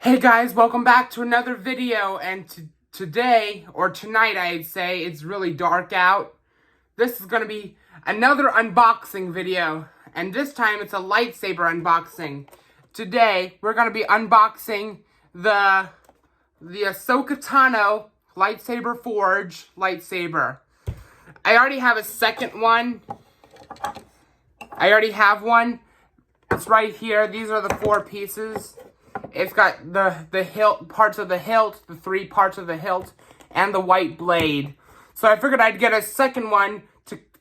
Hey guys, welcome back to another video, and today, or tonight I'd say, it's really dark out. This is going to be another unboxing video, and this time it's a lightsaber unboxing. Today, we're going to be unboxing the Ahsoka Tano Lightsaber Forge lightsaber. I already have a second one. I already have one. It's right here. These are the 4 pieces. It's got the hilt, parts of the hilt, the 3 parts of the hilt, and the white blade. So I figured I'd get a second one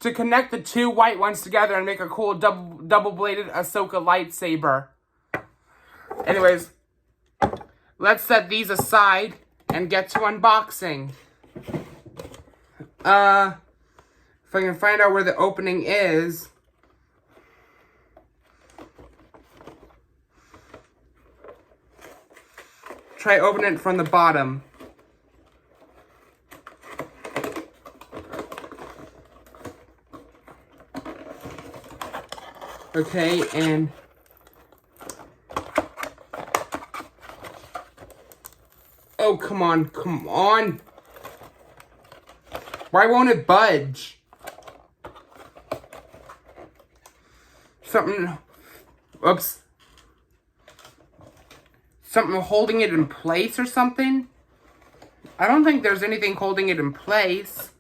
to connect the 2 white ones together and make a cool double-bladed Ahsoka lightsaber. Anyways, let's set these aside and get to unboxing. If I can find out where the opening is. Try opening it from the bottom. Okay, and oh, come on, come on. Why won't it budge? Something, oops. Something holding it in place or something? I don't think there's anything holding it in place.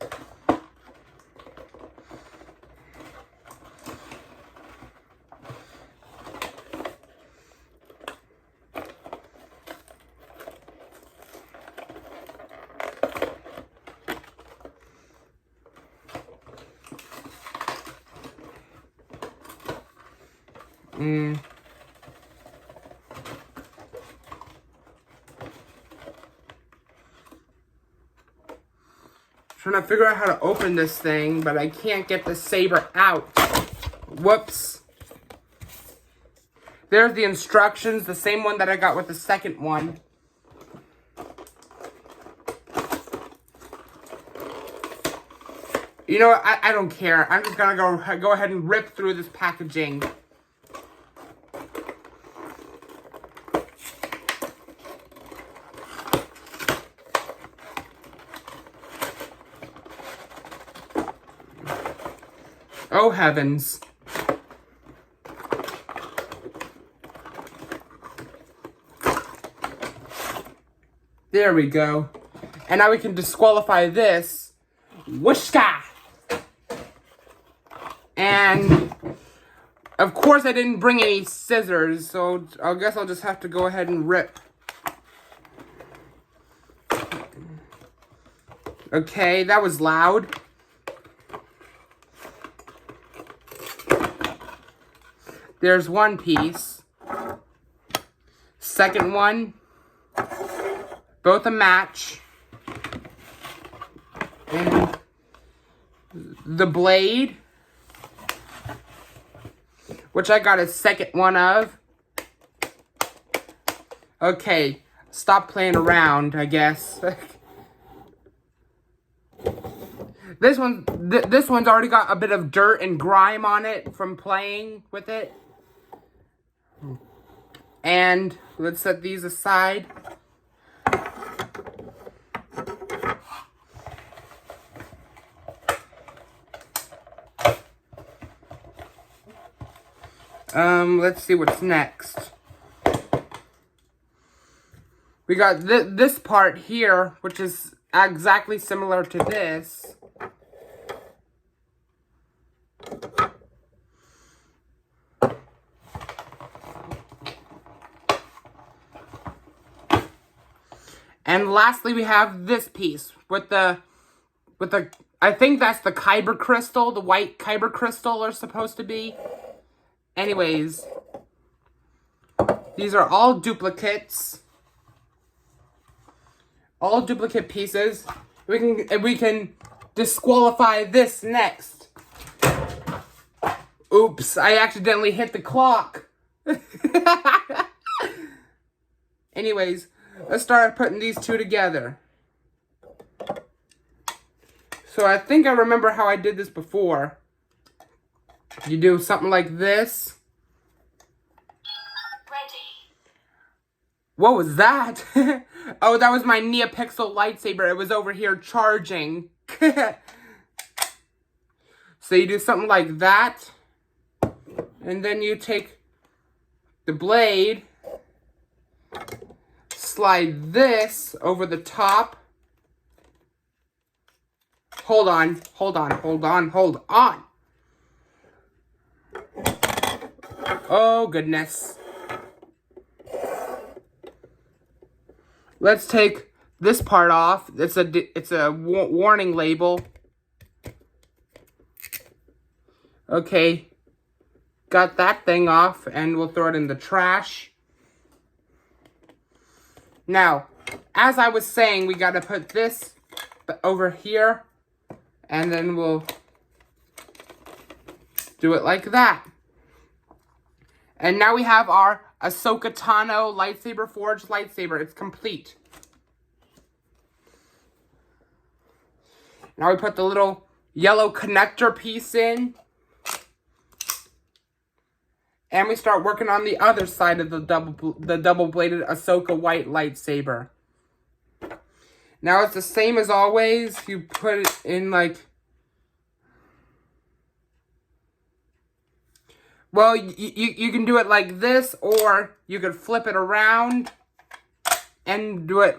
Trying to figure out how to open this thing, but I can't get the saber out. Whoops. There's the instructions, the same one that I got with the second one. You know what? I don't care. I'm just gonna go ahead and rip through this packaging. Oh, heavens. There we go. And now we can disqualify this. Whooshka! And, of course, I didn't bring any scissors, so I guess I'll just have to go ahead and rip. Okay, that was loud. There's one piece. Second one. Both a match. And the blade, which I got a second one of. Okay, stop playing around, I guess. This one's already got a bit of dirt and grime on it from playing with it. And let's set these aside. Let's see what's next. We got this part here, which is exactly similar to this. And lastly, we have this piece with the, I think that's the kyber crystal, the white kyber crystal are supposed to be. Anyways, these are all duplicates. All duplicate pieces. We can disqualify this next. Oops, I accidentally hit the clock. Anyways, let's start putting these 2 together. So I think I remember how I did this before. You do something like this. What was that? Oh, that was my NeoPixel lightsaber. It was over here charging. So you do something like that. And then you take the blade, slide this over the top. Hold on. Oh, goodness. Let's take this part off. It's a warning label. Okay. Got that thing off, and we'll throw it in the trash. Now, as I was saying, we got to put this over here, and then we'll do it like that. And now we have our Ahsoka Tano lightsaber, forged lightsaber. It's complete. Now we put the little yellow connector piece in. And we start working on the other side of the double-bladed Ahsoka white lightsaber. Now it's the same as always. You put it in like... Well, you can do it like this, or you could flip it around and do it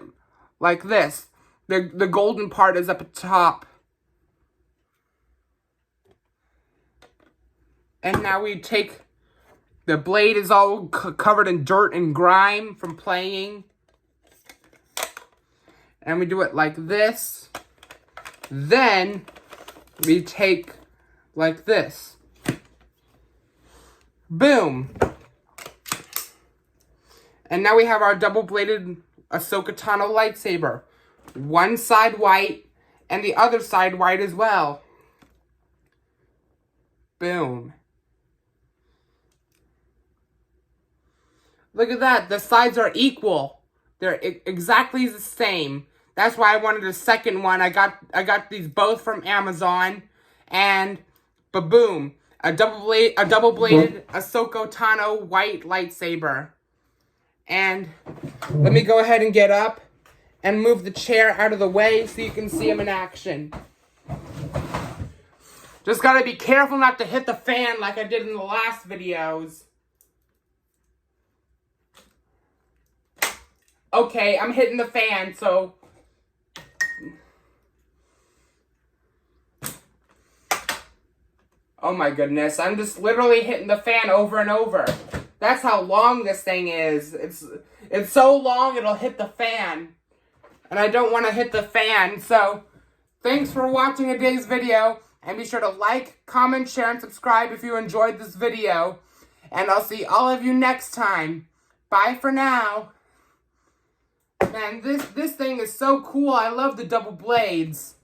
like this. The golden part is up at top. And now we take... The blade is all covered in dirt and grime from playing. And we do it like this. Then we take like this. Boom. And now we have our double-bladed Ahsoka Tano lightsaber. One side white and the other side white as well. Boom. Look at that. The sides are equal. They're exactly the same. That's why I wanted a second one. I got these both from Amazon. And ba-boom. A double-bladed Ahsoka Tano white lightsaber. And let me go ahead and get up and move the chair out of the way so you can see them in action. Just gotta be careful not to hit the fan like I did in the last videos. Okay, I'm hitting the fan, so... Oh my goodness, I'm just literally hitting the fan over and over. That's how long this thing is. It's so long it'll hit the fan. And I don't want to hit the fan, so... Thanks for watching today's video. And be sure to like, comment, share, and subscribe if you enjoyed this video. And I'll see all of you next time. Bye for now. Man, this thing is so cool. I love the double blades.